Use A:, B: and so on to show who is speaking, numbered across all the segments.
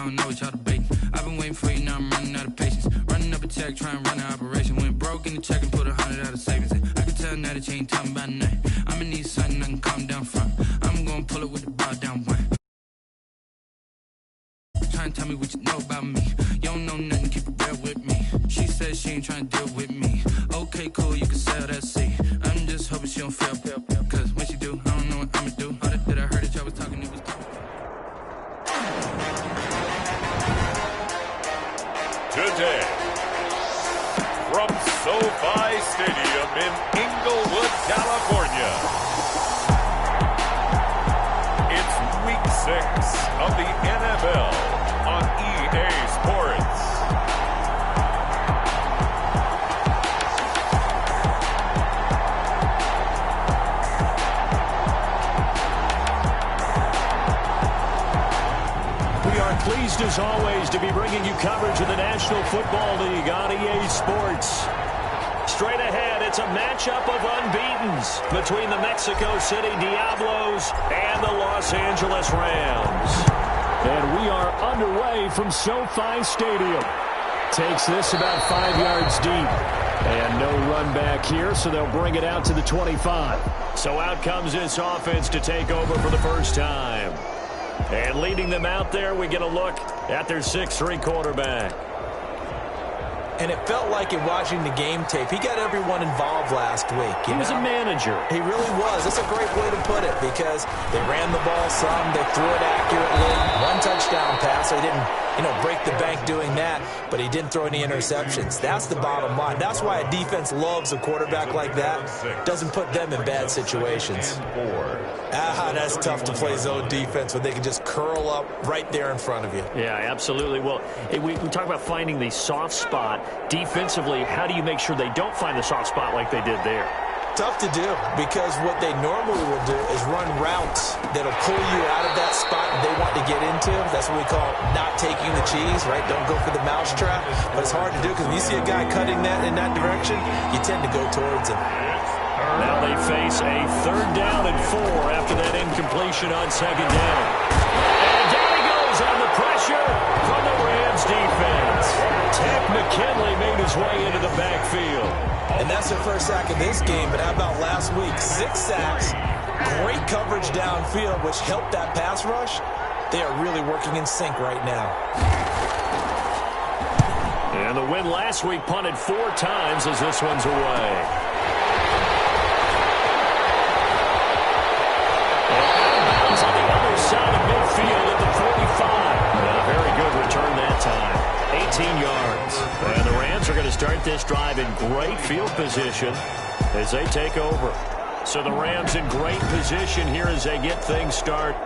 A: don't know what y'all debating. I've been waiting for you, now I'm running out of patience. Running up a check, trying to run an operation. Went broke in the check and put 100 out of savings. I can tell now that you ain't talking about nothing. I'ma need something I can calm down from. I'm gonna pull it with the bow down one. Trying to tell me what you know about me. You don't know nothing, keep it real with me. She said she ain't trying to deal with me. Okay, cool, you can sell that seat. I'm just hoping she don't fail. Cause when she do, I don't know what I'ma do. All that I heard that y'all was talking, it was talking.
B: Today, from SoFi Stadium in Inglewood, California, it's Week 6 of the NFL on EA Sports.
C: Pleased as always to be bringing you coverage of the National Football League on EA Sports. Straight ahead, it's a matchup of unbeatens between the Mexico City Diablos and the Los Angeles Rams. And we are underway from SoFi Stadium. Takes this about 5 yards deep. And no run back here, so they'll bring it out to the 25. So out comes this offense to take over for the first time. And leading them out there, we get a look at their 6'3" quarterback.
D: And it felt like in watching the game tape, he got everyone involved last week.
C: He was a manager.
D: He really was. That's a great way to put it because they ran the ball some, they threw it accurately. One touchdown pass, so he didn't, break the bank doing that, but he didn't throw any interceptions. That's the bottom line. That's why a defense loves a quarterback like that. Doesn't put them in bad situations. That's tough to play zone defense when they can just curl up right there in front of you.
C: Yeah, absolutely. Well, we talk about finding the soft spot. Defensively, how do you make sure they don't find the soft spot like they did there?
D: Tough to do because what they normally will do is run routes that'll pull you out of that spot they want to get into. That's what we call not taking the cheese, right? Don't go for the mousetrap. But it's hard to do because when you see a guy cutting that in that direction, you tend to go towards him.
C: Now they face a 3rd down and 4 after that incompletion on 2nd down. And down he goes on the pressure from the Rams defense. Ted McKinley made his way into the backfield.
D: And that's their first sack of this game, but how about last week? 6 sacks, great coverage downfield, which helped that pass rush. They are really working in sync right now.
C: And the win last week punted 4 times as this one's away. And on the other side of midfield at the 45. A very good return that time. 18 yards. And the Rams are going to start this drive in great field position as they take over. So the Rams in great position here as they get things started.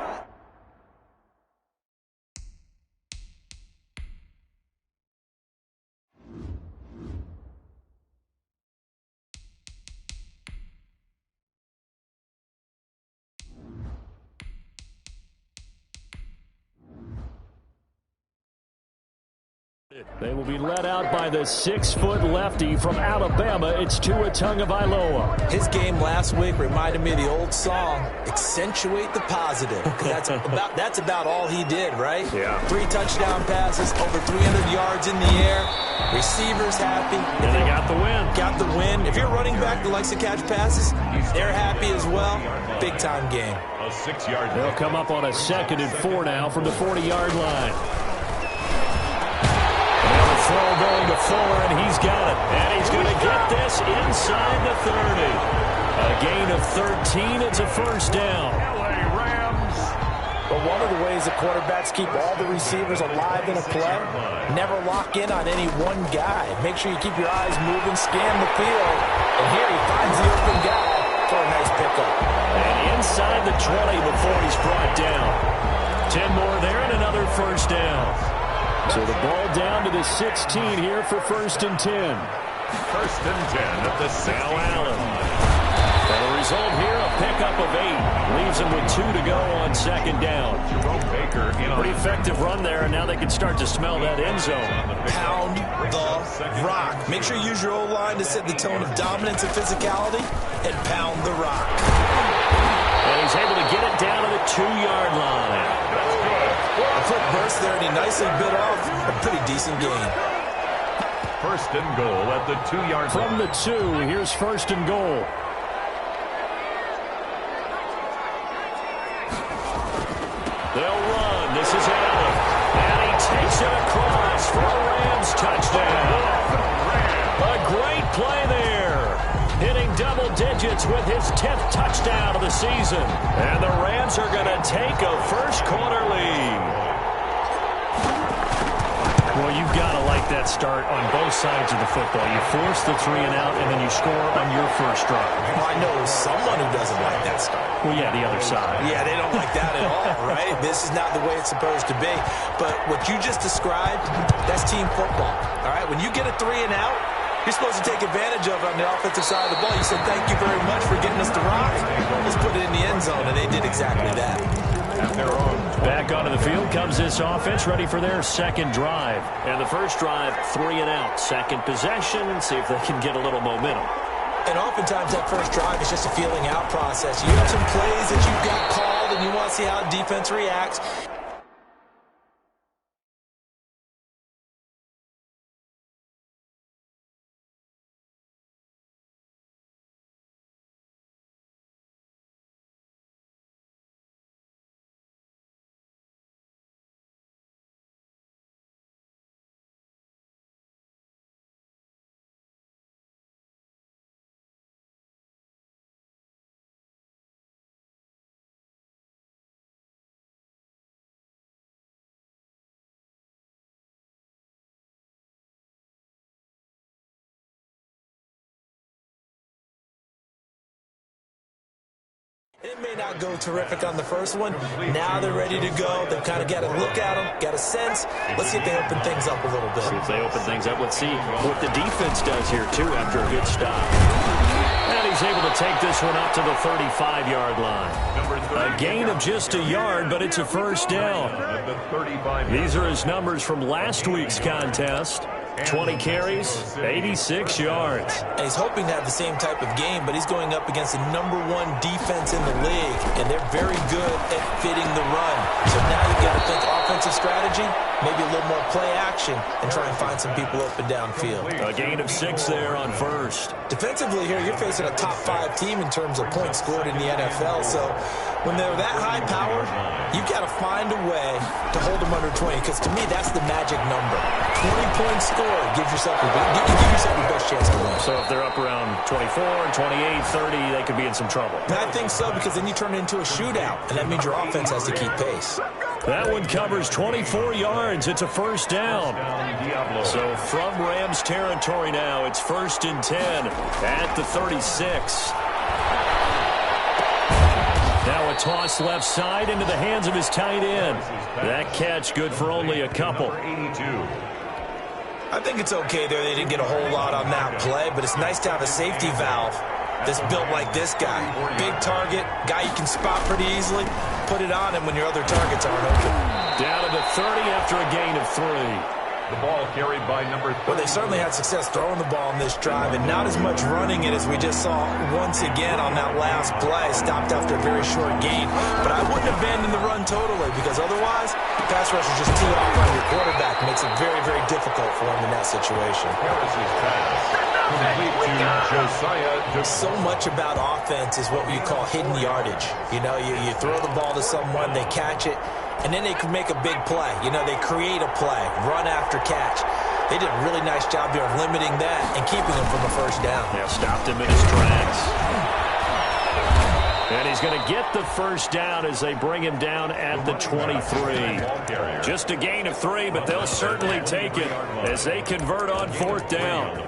C: They will be led out by the 6-foot lefty from Alabama. It's Tua Tagovailoa.
D: His game last week reminded me of the old song, accentuate the positive. That's about all he did, right?
C: Yeah.
D: 3 touchdown passes, over 300 yards in the air. Receivers happy.
C: And they got the win.
D: Got the win. If you're running back that likes to catch passes, they're happy as well. Big-time game.
B: A 6-yard.
C: They'll come up on a 2nd and 4 now from the 40-yard line. Throw going to Fuller, and he's got it. And he's going to get this inside the 30. A gain of 13. It's a first down.
B: LA Rams.
D: But one of the ways that quarterbacks keep all the receivers alive in a play, never lock in on any one guy. Make sure you keep your eyes moving, scan the field. And here he finds the open guy for a nice pickup.
C: And inside the 20 before he's brought down. 10 more there and another first down. So the ball down to the 16 here for 1st and 10.
B: 1st and 10 at the 6.
C: Now Allen. And the result here, a pickup of 8. Leaves him with 2 to go on 2nd down.
B: Baker in
C: Pretty effective run there, and now they can start to smell that end zone.
D: Pound the rock. Make sure you use your O-line to set the tone of dominance and physicality, and pound the rock.
C: And he's able to get it down to the 2-yard line.
B: That's good.
D: quick burst there, and he nicely bit off a pretty decent gain.
B: First and goal at the 2-yard line.
C: From the 2, here's first and goal. They'll run. This is Allen. And he takes it across for a Rams touchdown. A great play there. Hitting double digits with his 10th touchdown of the season. And the Rams are going to take a first-quarter lead. Well, you've got to like that start on both sides of the football. You force the 3 and out, and then you score on your first drive.
D: Well, I know someone who doesn't like that start.
C: Well, yeah, the other side.
D: Yeah, they don't like that at all, right? This is not the way it's supposed to be. But what you just described, that's team football, all right? When you get a 3 and out, you're supposed to take advantage of it on the offensive side of the ball. You said, thank you very much for getting us the rock. Let's put it in the end zone, and they did exactly that.
C: Back onto the field comes this offense, ready for their second drive. And the first drive, 3 and out. Second possession, see if they can get a little momentum.
D: And oftentimes that first drive is just a feeling out process. You have some plays that you've got called, and you want to see how the defense reacts. It may not go terrific on the first one. Now they're ready to go. They've kind of got a look at them, got a sense. Let's see if they open things up a little bit.
C: See if they open things up. Let's see what the defense does here, too, after a good stop. And he's able to take this one up to the 35-yard line. A gain of just a yard, but it's a first down. These are his numbers from last week's contest. 20 carries, 86 yards.
D: And he's hoping to have the same type of game, but he's going up against the #1 defense in the league, and they're very good at fitting the run. So now you've got to think offensive strategy, maybe a little more play action, and try and find some people open downfield.
C: A gain of 6 there on first.
D: Defensively here, you're facing a top 5 team in terms of points scored in the NFL, so when they're that high powered, you've got to find a way to hold them under 20, because to me, that's the magic number. 20 points scored gives yourself your best chance to win.
C: So if they're up around 24, 28, 30, they could be in some trouble.
D: And I think so, because then you turn it into a shootout, and that means your offense has to keep pace.
C: That one covers 24 yards. It's a first down. So from Rams territory now, it's 1st and 10 at the 36. Now a toss left side into the hands of his tight end. That catch good for only a couple.
D: I think it's okay there. They didn't get a whole lot on that play, but it's nice to have a safety valve that's built like this guy. Big target, guy you can spot pretty easily. Put it on him when your other targets aren't open.
C: Down to the 30 after a gain of 3.
B: The ball carried by number 3.
D: Well, they certainly had success throwing the ball in this drive, and not as much running it as we just saw once again on that last play. Stopped after a very short gain. But I wouldn't abandon the run totally, because otherwise, pass rush is just tee off on your quarterback. Makes it very, very difficult for him in that situation.
B: Harris's pass. Complete to Josiah.
D: So much about offense is what you call hidden yardage. You know, you throw the ball to someone, they catch it, and then they can make a big play. You know, they create a play, run after catch. They did a really nice job there of limiting that and keeping him from a first down.
C: Yeah, stopped him in his tracks. And he's going to get the first down as they bring him down at the 23. Just a gain of 3, but they'll certainly take it as they convert on 4th down.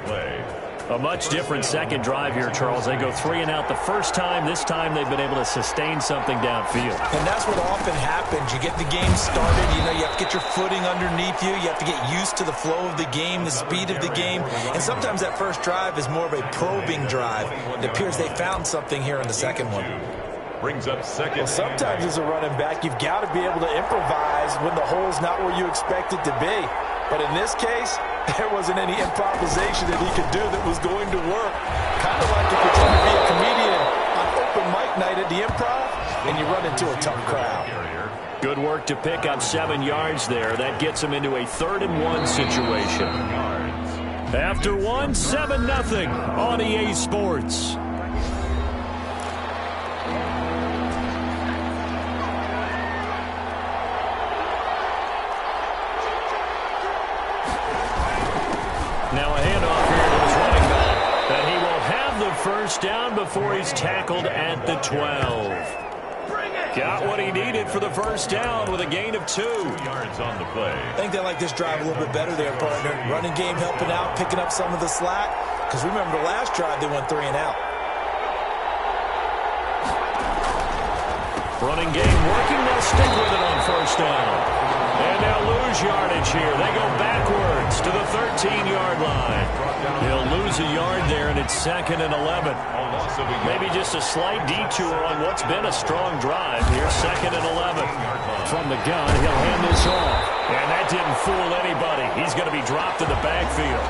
C: A much different second drive here, Charles. They go 3 and out the first time. This time they've been able to sustain something downfield.
D: And that's what often happens. You get the game started. You know, you have to get your footing underneath you. You have to get used to the flow of the game, the speed of the game. And sometimes that first drive is more of a probing drive. It appears they found something here in the second one.
B: Brings up second.
D: Well, sometimes as a running back, you've got to be able to improvise when the hole's not where you expect it to be. But in this case, there wasn't any improvisation that he could do that was going to work. Kind of like if you're trying to be a comedian on open mic night at the Improv and you run into a tough crowd.
C: Good work to pick up 7 yards there. That gets them into a 3rd-and-1 situation. After 1, 7-0 on EA Sports. Now a handoff here to his running back. And he will have the first down before he's tackled at the 12. Got what he needed for the first down with a gain of 2
B: yards on the play.
D: I think they like this drive a little bit better there, partner. Running game helping out, picking up some of the slack. Because remember, the last drive, they went 3 and out.
C: Running game working. They'll stick with it on first down. And they'll lose yardage here. They go backwards to the 13-yard line. He'll lose a yard there, and it's 2nd and 11. Maybe just a slight detour on what's been a strong drive here. 2nd and 11. From the gun, he'll hand this off. And that didn't fool anybody. He's going to be dropped in the backfield.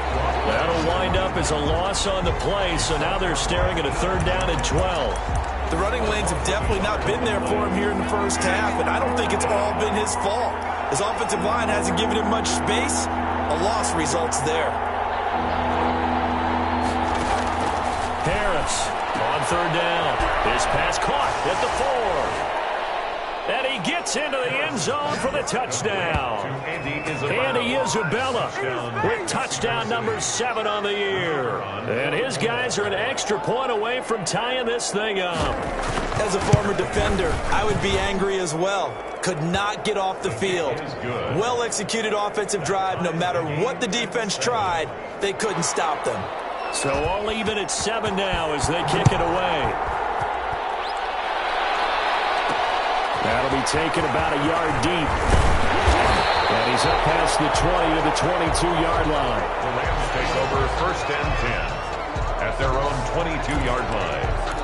C: That'll wind up as a loss on the play, so now they're staring at a 3rd down and 12.
D: The running lanes have definitely not been there for him here in the first half, and I don't think it's all been his fault. His offensive line hasn't given him much space. A loss results there.
C: Harris on 3rd down. His pass caught at the 4. And he gets into the end zone for the touchdown. Andy Isabella with touchdown number 7 on the year. And his guys are an extra point away from tying this thing up.
D: As a former defender, I would be angry as well. Could not get off the field. Well-executed offensive drive. No matter what the defense tried, they couldn't stop them.
C: So all even at 7 now as they kick it away. That'll be taken about a yard deep. And he's up past the 20 to the 22-yard line.
B: The Rams take over 1st and 10 at their own 22-yard line.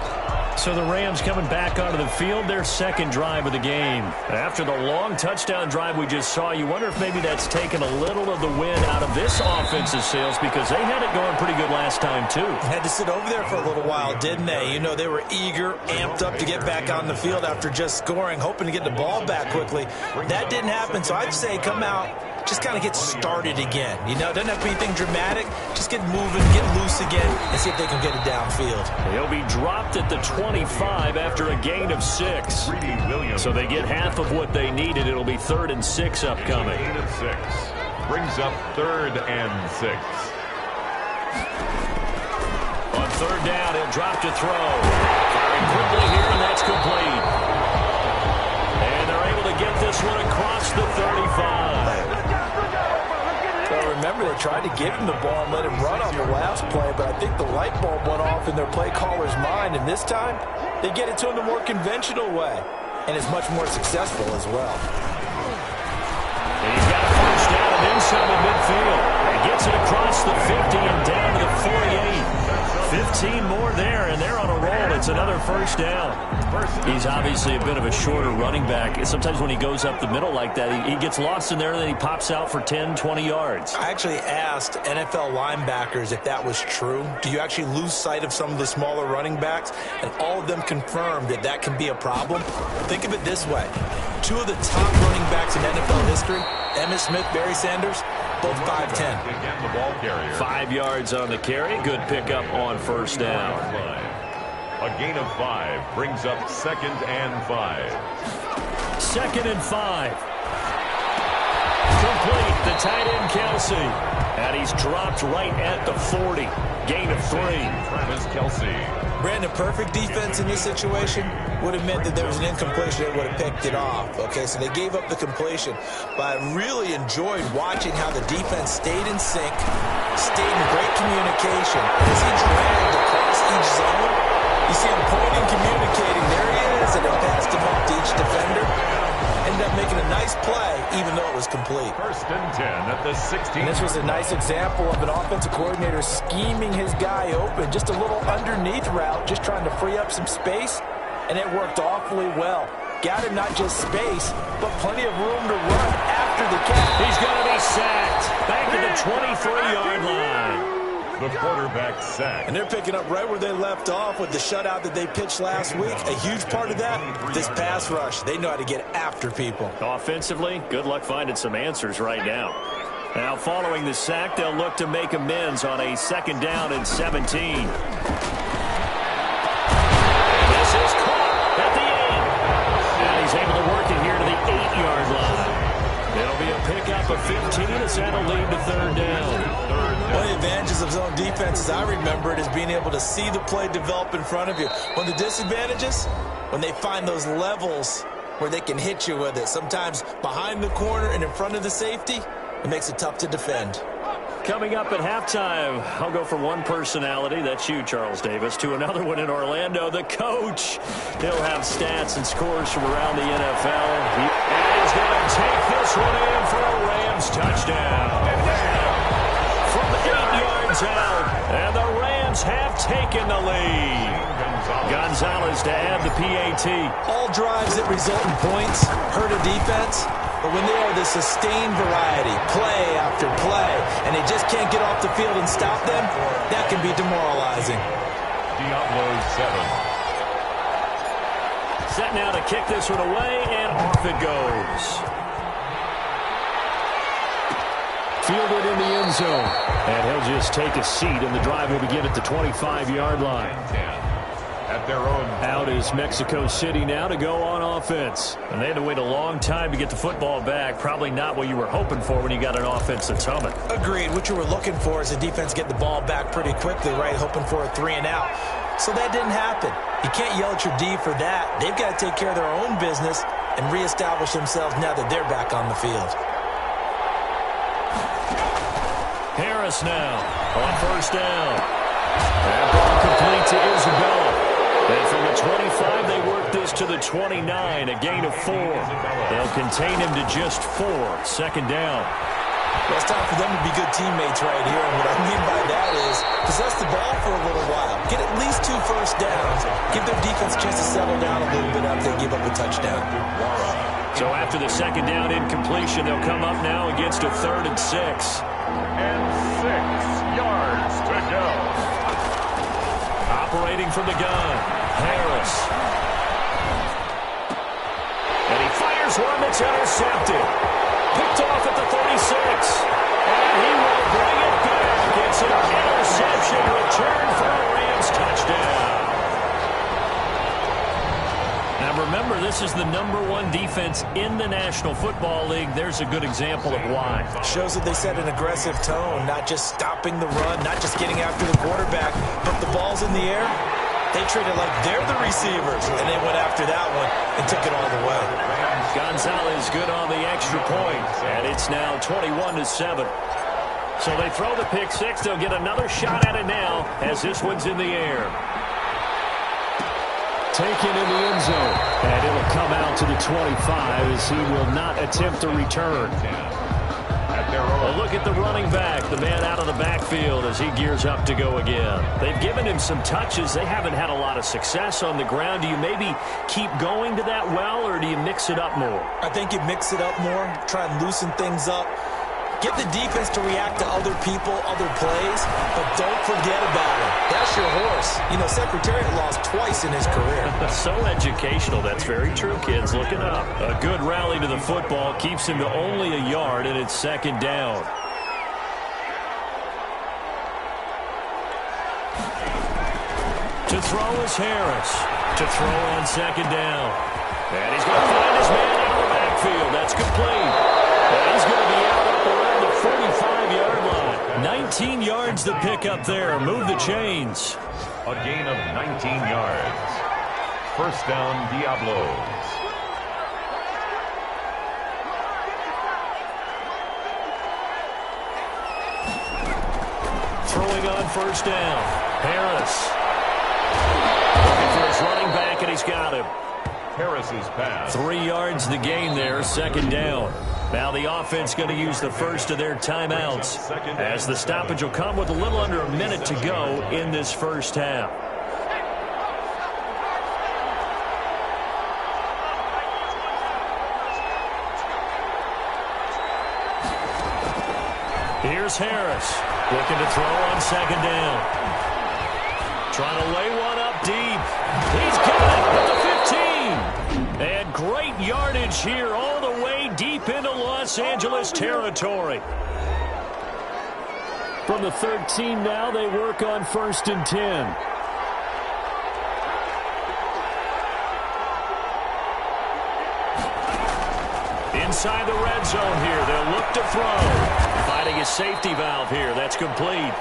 C: So the Rams coming back onto the field, their 2nd drive of the game. After the long touchdown drive we just saw, you wonder if maybe that's taken a little of the wind out of this offensive sails, because they had it going pretty good last time too.
D: Had to sit over there for a little while, didn't they? You know, they were eager, amped up to get back on the field after just scoring, hoping to get the ball back quickly. That didn't happen, so I'd say come out, just kind of get started again. You know, it doesn't have to be anything dramatic. Just get moving, get loose again, and see if they can get it downfield.
C: He'll be dropped at the 25 after a gain of 6. So they get half of what they needed. It'll be 3rd and 6 upcoming.
B: Gain of 6 brings up 3rd and 6.
C: On 3rd down, he'll drop to throw. Firing quickly here, and that's complete. And they're able to get this one across the 35.
D: Well, remember, they tried to give him the ball and let him run on the last play, but I think the light bulb went off in their play caller's mind, and this time they get it to him the more conventional way, and it's much more successful as well.
C: And he's got a first down and then some in midfield. He gets it across the 50 and down to the 48. 15 more there, and they're on a roll. It's another first down. He's obviously a bit of a shorter running back. Sometimes when he goes up the middle like that, he gets lost in there, and then he pops out for 10, 20 yards.
D: I actually asked NFL linebackers if that was true. Do you actually lose sight of some of the smaller running backs? And all of them confirmed that that can be a problem. Think of it this way. 2 of the top running backs in NFL history, Emmitt Smith, Barry Sanders, both 5'10".
C: 5 yards on the carry. Good pickup on first down.
B: A gain of 5 brings up 2nd and 5.
C: 2nd and 5. Complete. The tight end, Kelsey. And he's dropped right at the 40. Gain of 3.
B: Travis Kelsey.
D: Brandon, perfect defense in this situation would have meant that there was an incompletion that would have picked it off. Okay, so they gave up the completion. But I really enjoyed watching how the defense stayed in sync, stayed in great communication. As he dragged across each zone, you see him pointing, communicating. There he is, and then passed him up to each defender. Ended up making a nice play, even though it was complete.
B: 1st and 10 at the 16.
D: And this was a nice example of an offensive coordinator scheming his guy open. Just a little underneath route, just trying to free up some space, and it worked awfully well. Got him not just space, but plenty of room to run after the catch.
C: He's going to be sacked back at the 23-yard line.
B: the quarterback sack.
D: And they're picking up right where they left off with the shutout that they pitched last week. A huge part of that, this pass rush. They know how to get after people.
C: Offensively, good luck finding some answers right now. Now, following the sack, they'll look to make amends on a 2nd down and 17. This is caught at the 8. And he's able to work it here to the 8-yard line. It'll be a pickup of 15 as that'll lead to 3rd down.
D: One of the advantages of zone defense, as I remember it, is being able to see the play develop in front of you. One of the disadvantages, when they find those levels where they can hit you with it, sometimes behind the corner and in front of the safety, it makes it tough to defend.
C: Coming up at halftime, I'll go from one personality, that's you, Charles Davis, to another one in Orlando, the coach. He'll have stats and scores from around the NFL. And he's going to take this one in for a Rams touchdown. From 8 yards out, and the Rams have taken the lead. Gonzalez to add the PAT.
D: All drives that result in points hurt a defense. But when they are the sustained variety, play after play, and they just can't get off the field and stop them, that can be demoralizing.
B: Diablo 7.
C: Set now to kick this one away, and off it goes. Fielded in the end zone. And he'll just take a seat, and the drive will begin at the 25-yard line.
B: At their own.
C: Out is Mexico City now to go on offense. And they had to wait a long time to get the football back. Probably not what you were hoping for when you got an offense that's humming.
D: Agreed. What you were looking for is the defense get the ball back pretty quickly, right? Hoping for a 3-and-out. So that didn't happen. You can't yell at your D for that. They've got to take care of their own business and reestablish themselves now that they're back on the field.
C: Harris now on 1st down. That ball complete to Isabella. And from the 25, they work this to the 29, a gain of 4. They'll contain him to just 4, 2nd down.
D: Well, it's time for them to be good teammates right here. And what I mean by that is possess the ball for a little while. Get at least 2 first downs. Give their defense a chance to settle down a little bit after they give up a touchdown.
C: So after the 2nd down incompletion, they'll come up now against a 3rd and 6.
B: And 6 yards to go.
C: Operating from the gun, Harris. And he fires one that's intercepted. Picked off at the 36. And he will bring it back. It's an interception return for a Rams touchdown. Now remember, this is the #1 defense in the National Football League. There's a good example of why.
D: Shows that they set an aggressive tone, not just stopping the run, not just getting after the quarterback, but the ball's in the air. They treat it like they're the receivers, and they went after that one and took it all the way.
C: Gonzalez good on the extra point, and it's now 21-7. So they throw the pick 6. They'll get another shot at it now as this one's in the air. Taken in the end zone, and it'll come out to the 25 as he will not attempt to return. A look at the running back, the man out of the backfield as he gears up to go again. They've given him some touches. They haven't had a lot of success on the ground. Do you maybe keep going to that well, or do you mix it up more?
D: I think you mix it up more, try and loosen things up. Get the defense to react to other people, other plays, but don't forget about him. That's your horse. You know, Secretariat lost twice in his career.
C: So educational. That's very true, kids. Look it up. A good rally to the football keeps him to only a yard, and it's 2nd down. To throw is Harris. To throw on 2nd down. And he's going to find his man out of the backfield. That's complete. And he's going to be out up around the 45-yard line. 19 yards to pick up there. Move the chains.
B: A gain of 19 yards. 1st down, Diablos.
C: Throwing on 1st down. Harris. Looking for his running back, and he's got him.
B: Harris's pass.
C: 3 yards the gain there, 2nd down. Now the offense going to use the first of their timeouts as the stoppage will come with a little under a minute to go in this first half. Here's Harris looking to throw on second down. Trying to lay one up deep. He's got it at the 15. And great yardage here all the way deep into Los Angeles territory. From the 13 now, they work on 1st and 10. Inside the red zone here, they'll look to throw. Finding his safety valve here, that's complete.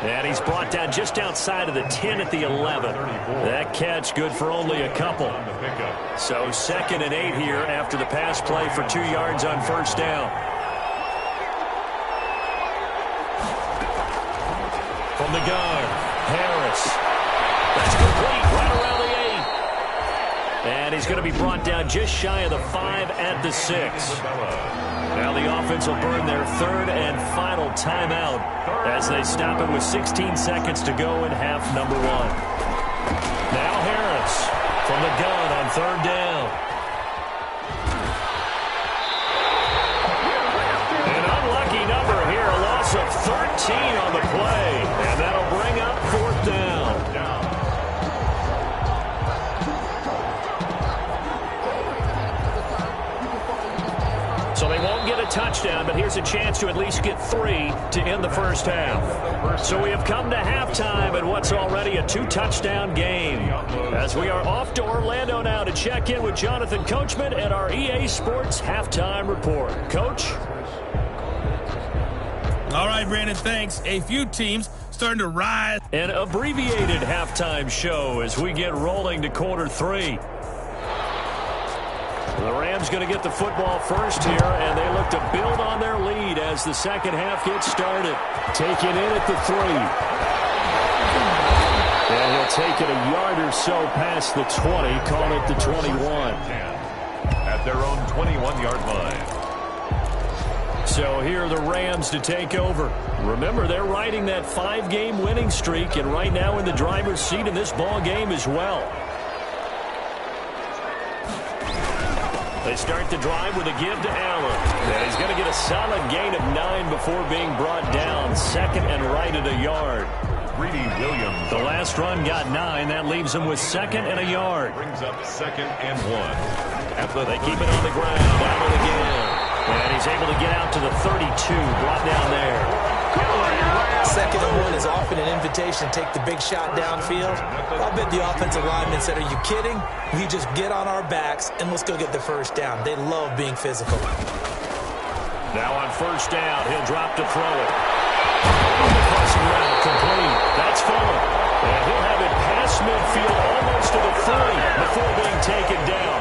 C: And he's brought down just outside of the 10 at the 11. That catch good for only a couple. So 2nd and 8 here after the pass play for 2 yards on 1st down. From the gun, Harris. That's complete right around the 8. And he's going to be brought down just shy of the 5 at the 6. Now the offense will burn their 3rd and final timeout as they stop it with 16 seconds to go in half number 1. Now Harris from the gun on 3rd down. An unlucky number here, a loss of 13 on the play, and that'll bring up 4th down. So they won't get a touchdown, but here's a chance to at least get 3 to end the first half. So we have come to halftime in what's already a 2-touchdown game. As we are off to Orlando now to check in with Jonathan Coachman at our EA Sports Halftime Report. Coach?
E: All right, Brandon, thanks. A few teams starting to rise.
C: An abbreviated halftime show as we get rolling to quarter 3. The Rams going to get the football first here, and they look to build on their lead as the second half gets started. Taken in at the 3. And he'll take it a yard or so past the 20, call it the 21.
B: At their own 21-yard line.
C: So here are the Rams to take over. Remember, they're riding that 5-game winning streak, and right now in the driver's seat in this ball game as well. They start the drive with a give to Allen. And he's going to get a solid gain of 9 before being brought down. 2nd and right at a yard.
B: Greedy Williams.
C: The last run got 9. That leaves him with 2nd and a yard.
B: Brings up 2nd and 1.
C: They keep it on the ground. Allen again. And he's able to get out to the 32. Brought down there.
D: 2nd and 1 is often an invitation to take the big shot downfield. I bet the offensive lineman said, are you kidding? We just get on our backs and let's go get the first down. They love being physical.
C: Now on 1st down, he'll drop to throw it. Crossing route complete. That's Fuller. And he'll have it past midfield almost to the 30 before being taken down.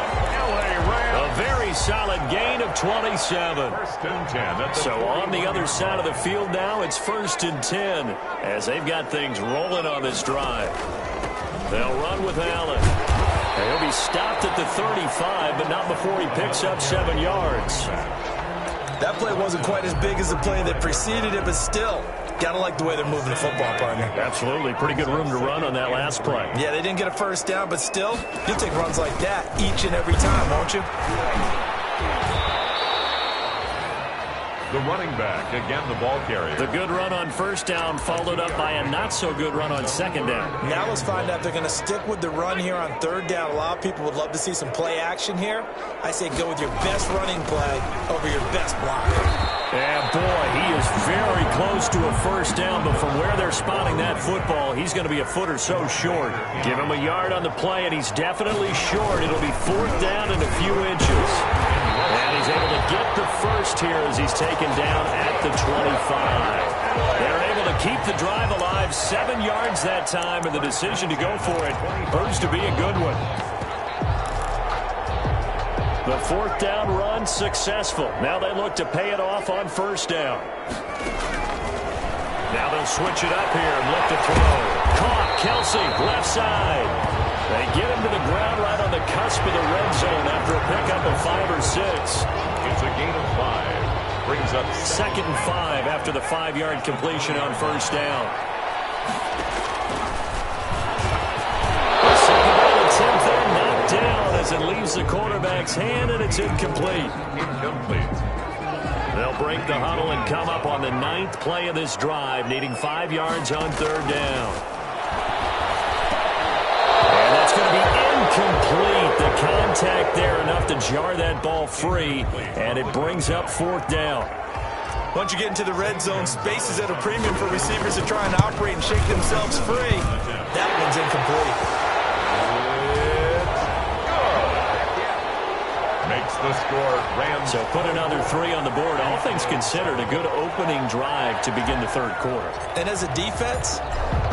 C: A very solid gain of 27.
B: 1st and 10.
C: So on the other side of the field now, it's 1st and 10 as they've got things rolling on this drive. They'll run with Allen. And he'll be stopped at the 35, but not before he picks up 7 yards.
D: That play wasn't quite as big as the play that preceded it, but still, gotta like the way they're moving the football, partner.
C: Absolutely. Pretty good room to run on that last play.
D: Yeah, they didn't get a first down, but still, you'll take runs like that each and every time, won't you?
B: The running back, again the ball carrier.
C: The good run on 1st down followed up by a not-so-good run on 2nd down.
D: Now let's find out if they're going to stick with the run here on 3rd down. A lot of people would love to see some play action here. I say go with your best running play over your best blocker.
C: Yeah, boy, he is very close to a first down, but from where they're spotting that football, he's going to be a foot or so short. Give him a yard on the play, and he's definitely short. It'll be 4th down and a few inches. And he's able to get the first here as he's taken down at the 25. They're able to keep the drive alive, 7 yards that time, and the decision to go for it proves to be a good one. The 4th down run successful. Now they look to pay it off on 1st down. Now they'll switch it up here and look to throw. Caught, Kelsey, left side. They get him to the ground right on the cusp of the red zone after a pickup of 5 or 6.
B: It's a gain of 5. Brings up
C: 2nd and 5 after the 5-yard completion on 1st down. Second down attempt there, knocked down as it leaves the quarterback's hand, and it's incomplete.
B: incomplete.
C: They'll break the huddle and come up on the 9th play of this drive, needing 5 yards on 3rd down. And that's going to be incomplete. The contact there enough to jar that ball free, and it brings up 4th down.
D: Once you get into the red zone, space is at a premium for receivers to try and operate and shake themselves free. That one's incomplete.
B: Makes the score Rams.
C: So put another 3 on the board. All things considered, a good opening drive to begin the 3rd quarter.
D: And as a defense,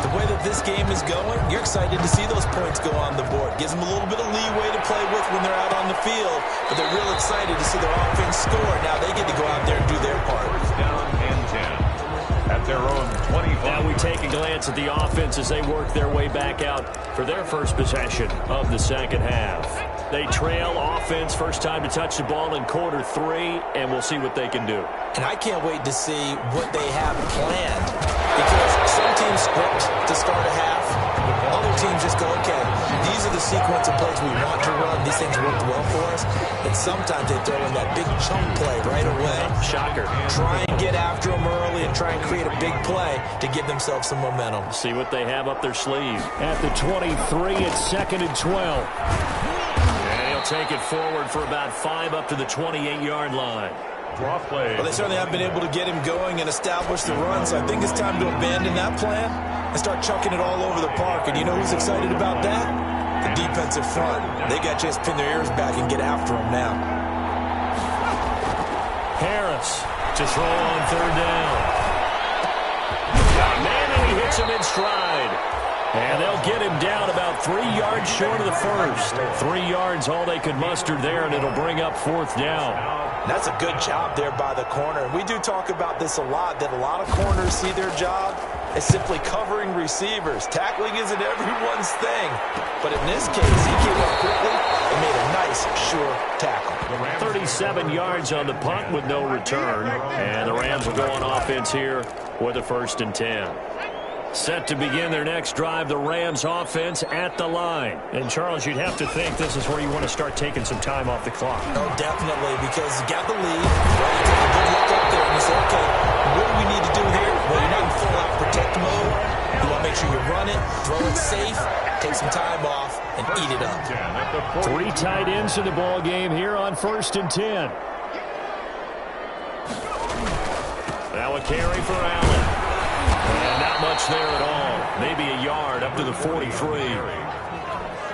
D: the way that this game is going, you're excited to see those points go on the board. Gives them a little bit of leeway to play with when they're out on the field, but they're real excited to see their offense score. Now they get to go out there and do their part.
B: Down and 10 at their own 25.
C: Now we take a glance at the offense as they work their way back out for their first possession of the 2nd half. They trail offense, first time to touch the ball in quarter 3, and we'll see what they can do.
D: And I can't wait to see what they have planned, because some teams script to start a half. Other teams just go, okay, these are the sequence of plays we want to run. These things worked well for us. And sometimes they throw in that big chunk play right away.
C: Shocker.
D: Try and get after them early and try and create a big play to give themselves some momentum.
C: See what they have up their sleeve. At the 23, it's 2nd and 12. Take it forward for about 5 up to the 28-yard line.
B: Draw play.
D: Well, they certainly have been able to get him going and establish the run, so I think it's time to abandon that plan and start chucking it all over the park. And you know who's excited about that? The defensive front. They got a chance to pin their ears back and get after him now.
C: Harris to throw on 3rd down. Manning, he hits him in stride. And they'll get him down about 3 yards short of the first. 3 yards all they could muster there, and it'll bring up 4th down.
D: That's a good job there by the corner. We do talk about this a lot, that a lot of corners see their job as simply covering receivers. Tackling isn't everyone's thing. But in this case, he came up quickly and made a nice, sure tackle.
C: 37 yards on the punt with no return. And the Rams will go on offense here with a 1st and 10. Set to begin their next drive, the Rams offense at the line. And, Charles, you'd have to think this is where you want to start taking some time off the clock.
D: Oh, definitely, because you got the lead. Well, you take a good look up there and you say, okay, what do we need to do here? Well, you're not in full-out protect mode. You want to make sure you run it, throw it safe, take some time off, and eat it up.
C: 3 tight ends in the ball game here on 1st and 10. Now a carry for Allen. And not much there at all. Maybe a yard up to the 43.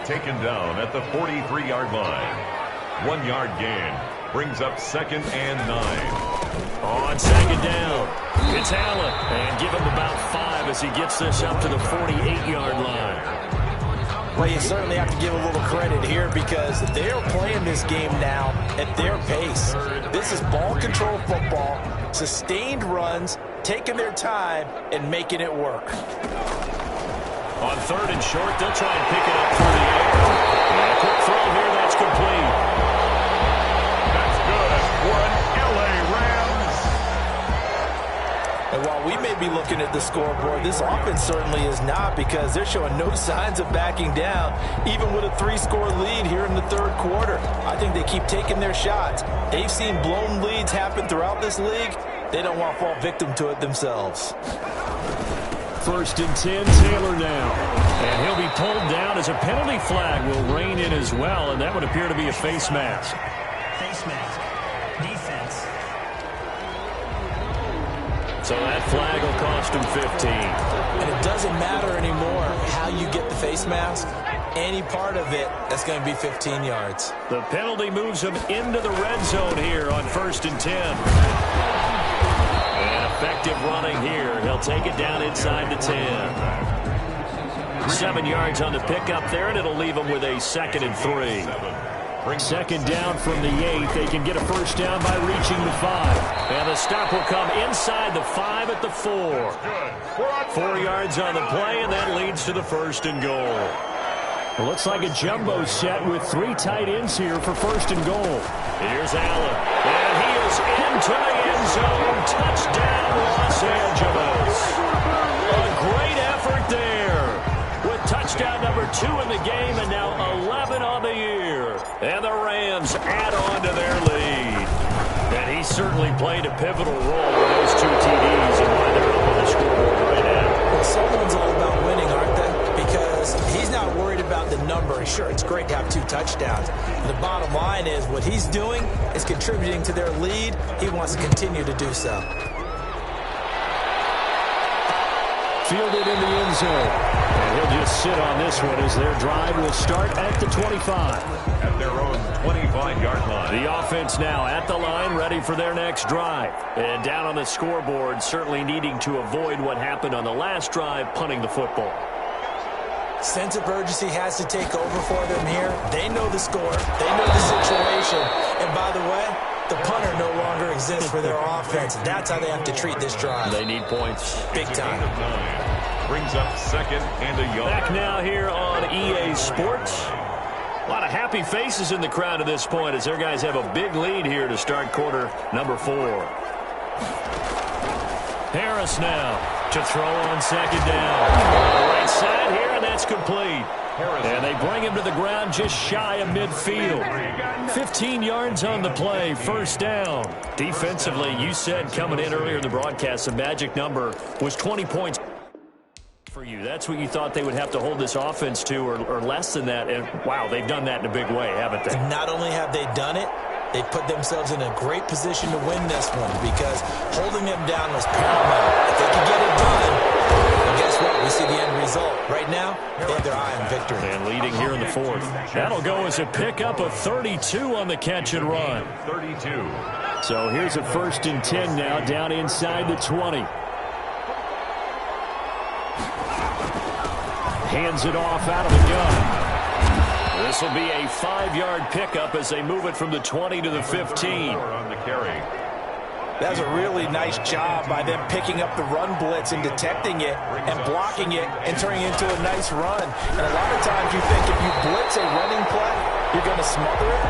B: Taken down at the 43-yard line. 1 yard gain. Brings up 2nd and 9.
C: On 2nd down, it's Allen. And give him about 5 as he gets this up to the 48-yard line.
D: Well, you certainly have to give a little credit here because they're playing this game now at their pace. This is ball control football, sustained runs, taking their time and making it work.
C: On 3rd and short, they'll try and pick it up through the air. And a quick throw here, that's complete.
B: That's good for an LA Rams.
D: And while we may be looking at the scoreboard, this offense certainly is not, because they're showing no signs of backing down, even with a 3-score lead here in the 3rd quarter. I think they keep taking their shots. They've seen blown leads happen throughout this league. They don't want to fall victim to it themselves.
C: 1st and 10, Taylor now. And he'll be pulled down as a penalty flag will rein in as well, and that would appear to be a face mask.
F: Face mask. Defense.
C: So that flag will cost him 15.
D: And it doesn't matter anymore how you get the face mask. Any part of it, that's going to be 15 yards.
C: The penalty moves him into the red zone here on 1st and 10. And effective running here. He'll take it down inside the 10. 7 yards on the pickup there, and it'll leave him with a 2nd and 3. 2nd down from the 8. They can get a 1st down by reaching the 5. And the stop will come inside the 5 at the 4. 4 yards on the play, and that leads to the 1st and goal. It looks like a jumbo set with 3 tight ends here for 1st and goal. Here's Allen. And he is into the end zone. Touchdown, Los Angeles. A great effort there. With touchdown number 2 in the game and now 11 on the year. And the Rams add on to their lead. And he He certainly played a pivotal role with those 2 TDs and why they're up on the scoreboard right now.
D: Well, someone's all about winning, aren't they? Because he's not worried about the number. Sure, it's great to have 2 touchdowns. The bottom line is what he's doing is contributing to their lead. He wants to continue to do so.
C: Fielded in the end zone. And he'll just sit on this one as their drive will start at the 25.
B: At their own 25-yard line.
C: The offense now at the line, ready for their next drive. And down on the scoreboard, certainly needing to avoid what happened on the last drive, punting the football.
D: Sense of urgency has to take over for them here. They know the score. They know the situation. And by the way, the punter no longer exists for their offense. That's how they have to treat this drive.
C: They need points.
D: Big time.
B: Brings up 2nd and a yard.
C: Back now here on EA Sports. A lot of happy faces in the crowd at this point as their guys have a big lead here to start quarter number 4. Harris now to throw on 2nd down. Right side here, and that's complete. And they bring him to the ground just shy of midfield. 15 yards on the play, 1st down. Defensively, you said coming in earlier in the broadcast, the magic number was 20 points for you. That's what you thought they would have to hold this offense to, or less than that. And, wow, they've done that in a big way, haven't they?
D: Not only have they done it, they put themselves in a great position to win this one because holding them down was paramount. If they could get it done, well, guess what? We see the end result. Right now, they have their eye on victory.
C: And leading here in the 4th. That'll go as a pickup of 32 on the catch and run.
B: 32.
C: So here's a 1st and 10 now down inside the 20. Hands it off out of the gun. This will be a 5-yard pickup as they move it from the 20 to the 15.
B: On the carry.
D: That's a really nice job by them picking up the run blitz and detecting it and blocking it and turning it into a nice run. And a lot of times you think if you blitz a running play, you're going to smother it.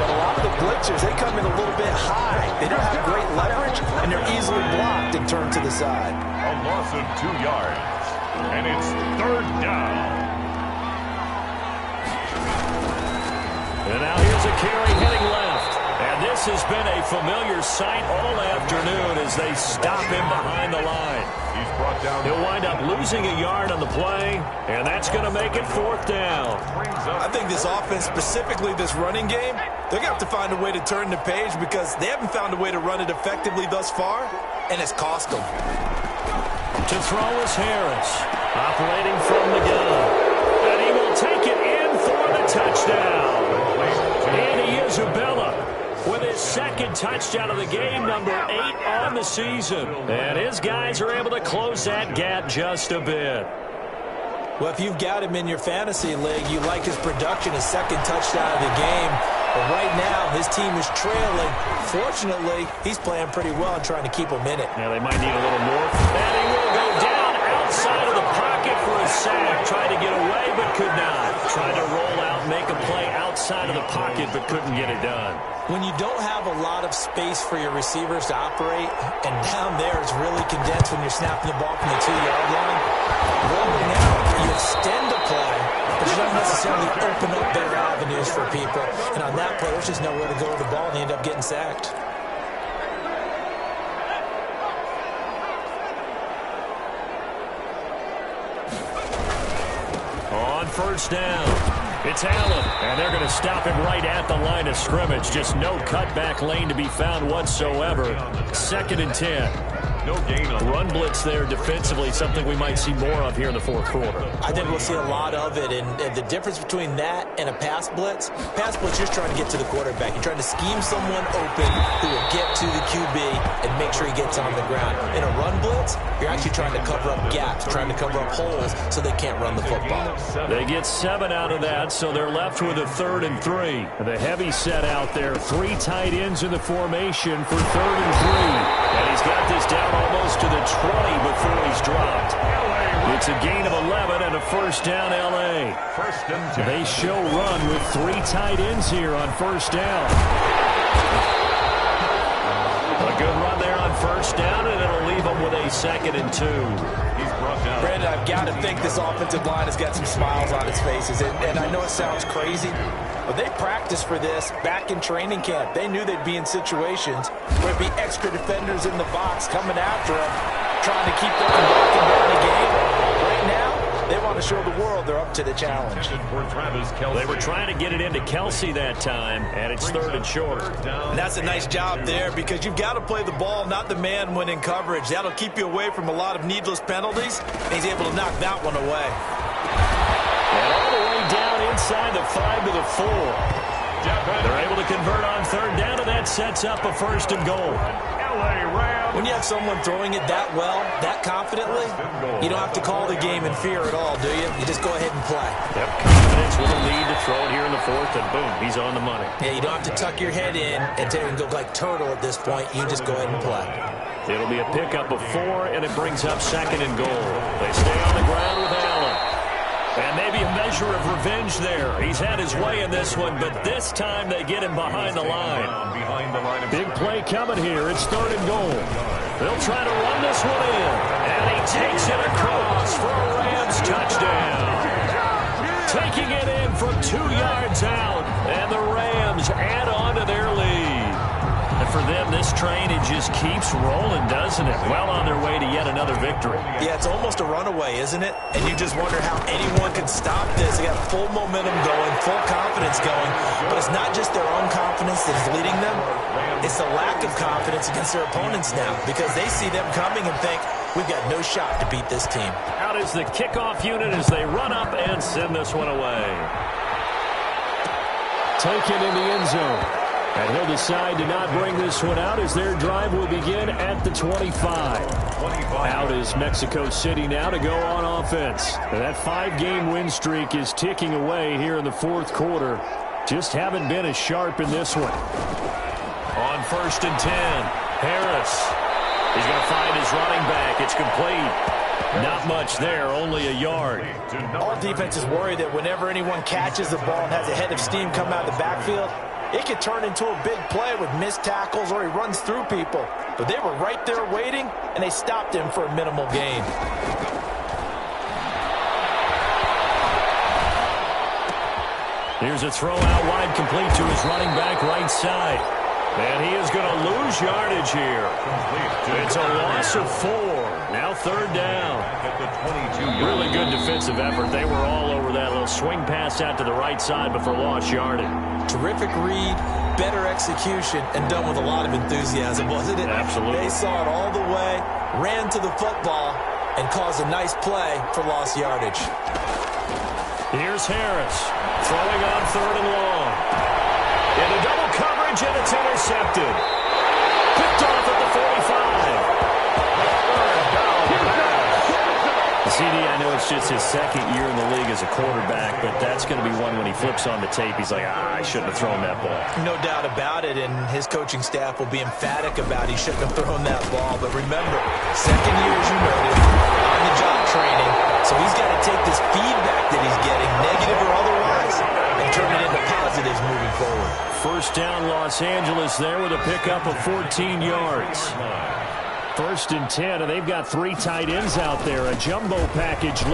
D: But a lot of the blitzers, they come in a little bit high. They don't have great leverage, and they're easily blocked and turned to the side.
B: A loss of 2 yards. And it's 3rd down.
C: And now here's a carry heading left. And this has been a familiar sight all afternoon as they stop him behind the line.
B: He's brought down.
C: He'll wind up losing a yard on the play, and that's going to make it 4th down.
D: I think this offense, specifically this running game, they're going to have to find a way to turn the page because they haven't found a way to run it effectively thus far, and it's cost them.
C: To throw is Harris, operating from the gun. And he will take it in for the touchdown. Andy Isabella with his 2nd touchdown of the game, number 8 on the season. And his guys are able to close that gap just a bit.
D: Well, if you've got him in your fantasy league, you like his production, his 2nd touchdown of the game. But right now, his team is trailing. Fortunately, he's playing pretty well and trying to keep them in it.
C: Yeah, they might need a little more. And he will go down outside of the pocket for a sack. Tried to get away, but could not. Tried to roll out and make a play outside of the pocket, but couldn't get it done.
D: When you don't have a lot of space for your receivers to operate, and down there it's really condensed when you're snapping the ball from the 2-yard line, rolling out, you extend the play, but you don't necessarily open up better avenues for people. And on that play, there's just nowhere to go with the ball, and they end up getting sacked.
C: On 1st down. It's Allen, and they're going to stop him right at the line of scrimmage. Just no cutback lane to be found whatsoever. 2nd and 10.
B: No gain on
C: Run blitz there defensively, something we might see more of here in the 4th quarter.
D: I think we'll see a lot of it, and the difference between that and a pass blitz, you're just trying to get to the quarterback. You're trying to scheme someone open who will get to the QB and make sure he gets on the ground. In a run blitz, you're actually trying to cover up gaps, trying to cover up holes so they can't run the football.
C: They get 7 out of that, so they're left with a 3rd and 3. The heavy set out there, 3 tight ends in the formation for 3rd and 3. And he's got this down almost to the 20 before he's dropped. It's a gain of 11 and a 1st down L.A.
B: 1st and 10.
C: They show run with 3 tight ends here on 1st down. A good run there on 1st down, and it'll leave them with a 2nd and 2.
B: He's brought down.
D: Brandon, I've got to think this offensive line has got some smiles on its faces. And I know it sounds crazy, But they practiced for this back in training camp. They knew they'd be in situations where there'd be extra defenders in the box coming after them, trying to keep them from knocking down the game. Right now, they want to show the world they're up to the challenge.
C: They were trying to get it into Kelsey that time, and it's 3rd and short.
D: And that's a nice job there because you've got to play the ball, not the man when in coverage. That'll keep you away from a lot of needless penalties, and he's able to knock that one away.
C: And all the way down inside the 5 to the 4. They're able to convert on 3rd down, and that sets up a 1st and goal.
D: When you have someone throwing it that well, that confidently, you don't have to call the game in fear at all, do you? You just go ahead and play.
C: Yep, confidence with a lead to throw it here in the 4th, and boom, he's on the money.
D: Yeah, you don't have to tuck your head in and go like turtle at this point. You just go ahead and play.
C: It'll be a pickup of 4, and it brings up 2nd and goal. They stay on the ground with Allen. And maybe a measure of revenge there. He's had his way in this one, but this time they get him behind the line. Big play coming here. It's 3rd and goal. They'll try to run this one in. And he takes it across for a Rams touchdown. Taking it in from 2 yards out. And the Rams add on to their lead. And for them, this train, it just keeps rolling, doesn't it? Well on their way to yet another victory.
D: Yeah, it's almost a runaway, isn't it? And you just wonder how anyone can stop this. They got full momentum going, full confidence going. But it's not just their own confidence that is leading them. It's the lack of confidence against their opponents now because they see them coming and think, we've got no shot to beat this team.
C: Out is the kickoff unit as they run up and send this one away. Taken in the end zone. And he'll decide to not bring this one out as their drive will begin at the 25. Out is Mexico City now to go on offense. And that 5-game win streak is ticking away here in the 4th quarter. Just haven't been as sharp in this one. On 1st and 10, Harris. He's going to find his running back. It's complete. Not much there, only a yard.
D: All defenses worry that whenever anyone catches the ball and has a head of steam come out of the backfield, it could turn into a big play with missed tackles or he runs through people. But they were right there waiting, and they stopped him for a minimal gain.
C: Here's a throw out wide complete to his running back right side. And he is going to lose yardage here. It's a loss of 4. Now 3rd down. Really good defensive effort. They were all over that little swing pass out to the right side before lost yardage.
D: Terrific read, better execution, and done with a lot of enthusiasm, wasn't it?
C: Absolutely.
D: They saw it all the way, ran to the football, and caused a nice play for lost yardage.
C: Here's Harris, throwing on 3rd and long. Into double coverage, and it's intercepted. Picked off at the 45. CD, I know it's just his 2nd year in the league as a quarterback, but that's going to be one when he flips on the tape. He's like, I shouldn't have thrown that ball.
D: No doubt about it, and his coaching staff will be emphatic about he shouldn't have thrown that ball. But remember, 2nd year, as you noted, on-the-job training, so he's got to take this feedback that he's getting, negative or otherwise, and turn it into positives moving forward.
C: 1st down, Los Angeles there with a pickup of 14 yards. 1st and 10, and they've got 3 tight ends out there. A jumbo package look.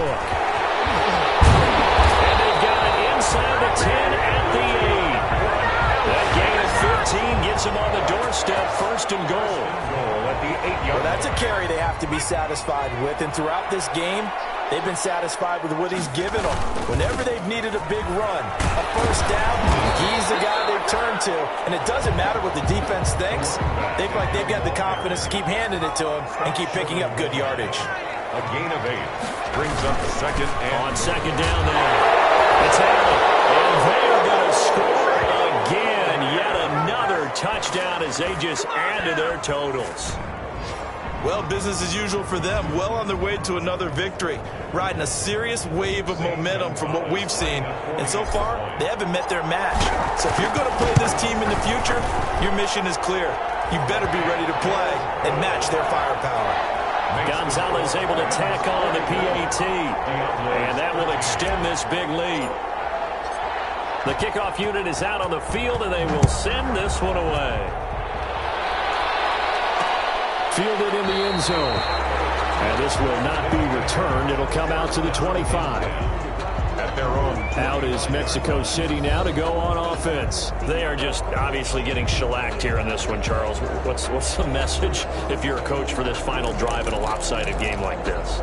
C: And they've got it inside the 10 at the 8. That gain of 15 gets them on the doorstep. 1st and goal.
D: Well, that's a carry they have to be satisfied with, and throughout this game, they've been satisfied with what he's given them. Whenever they've needed a big run, a 1st down, he's the guy they've turned to. And it doesn't matter what the defense thinks. They feel like they've got the confidence to keep handing it to him and keep picking up good yardage.
B: A gain of 8 brings up 2nd and...
C: On 2nd down there, it's Allen. And they are going to score again. Yet another touchdown as they just add to their totals.
D: Well, business as usual for them. Well on their way to another victory. Riding a serious wave of momentum from what we've seen. And so far, they haven't met their match. So if you're going to play this team in the future, your mission is clear. You better be ready to play and match their firepower.
C: Gonzalez able to tack on the PAT. And that will extend this big lead. The kickoff unit is out on the field, and they will send this one away. Fielded in the end zone. And this will not be returned. It'll come out to the 25.
B: At at their own.
C: Out is Mexico City now to go on offense. They are just obviously getting shellacked here in this one, Charles. What's the message if you're a coach for this final drive in a lopsided game like this?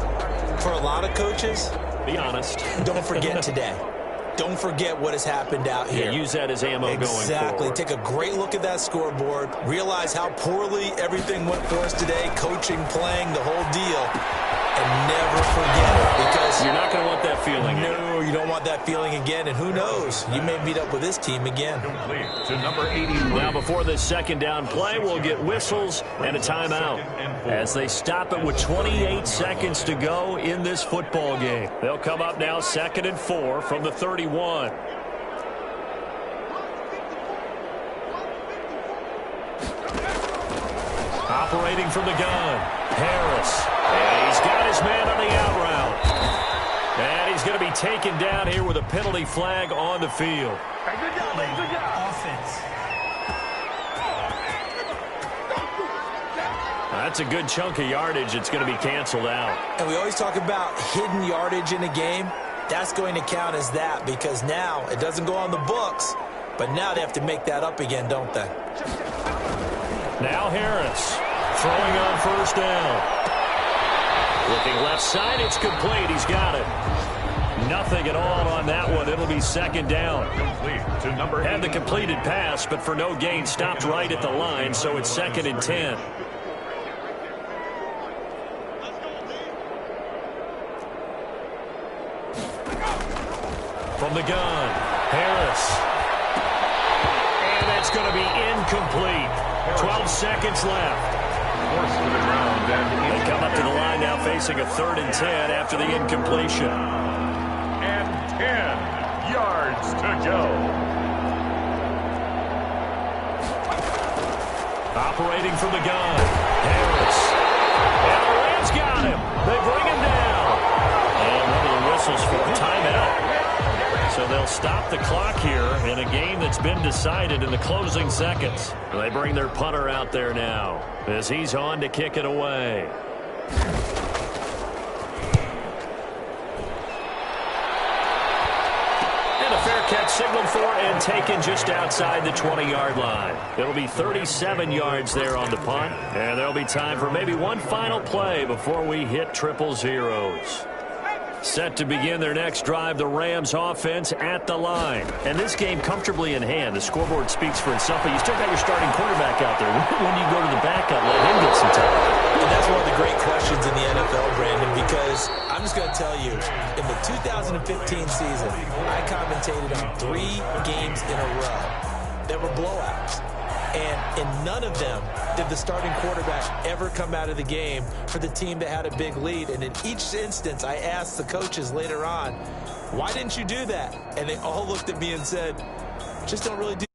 D: For a lot of coaches,
C: be honest.
D: Don't forget today. Don't forget what has happened out here.
C: Yeah, use that as ammo going forward.
D: Exactly. Take a great look at that scoreboard. Realize how poorly everything went for us today. Coaching, playing, the whole deal. And never forget it, because
C: you're not going to want that feeling.
D: No, you don't want that feeling again. And who knows? You may meet up with this team again.
B: Complete to number 83.
C: Now before this second down play, we'll get whistles and a timeout as they stop it with 28 seconds to go in this football game. They'll come up now 2nd and 4 from the 31. Operating from the gun, Harris. And he's got his man on the out route. And he's going to be taken down here with a penalty flag on the field.
F: Good job, man. Good job. Offense.
C: That's a good chunk of yardage. It's going to be canceled out.
D: And we always talk about hidden yardage in a game. That's going to count as that, because now it doesn't go on the books, but now they have to make that up again, don't they?
C: Now Harris throwing on first down. Looking left side, it's complete. He's got it. Nothing at all on that one. It'll be second down.
B: Complete to number 8.
C: Had the completed pass, but for no gain, stopped right at the line, so it's 2nd and 10. From the gun, Harris. And that's going to be incomplete. 12 seconds left.
B: Forced to the ground, and
C: They come up to the line now facing a 3rd and 10 after the incompletion.
B: And 10 yards to go.
C: Operating from the gun, Harris. And the Rams got him. They bring him down. And one of the whistles for a timeout. So they'll stop the clock here in a game that's been decided in the closing seconds. They bring their punter out there now as he's on to kick it away. And a fair catch signaled for and taken just outside the 20-yard line. It'll be 37 yards there on the punt. And there'll be time for maybe one final play before we hit triple zeros. Set to begin their next drive, the Rams offense at the line. And this game comfortably in hand. The scoreboard speaks for itself, but you still got your starting quarterback out there. When you go to the backup, let him get some time.
D: And that's one of the great questions in the NFL, Brandon, because I'm just going to tell you, in the 2015 season, I commentated on 3 games in a row. There were blowouts. And in none of them did the starting quarterback ever come out of the game for the team that had a big lead. And in each instance, I asked the coaches later on, why didn't you do that? And they all looked at me and said, just don't really do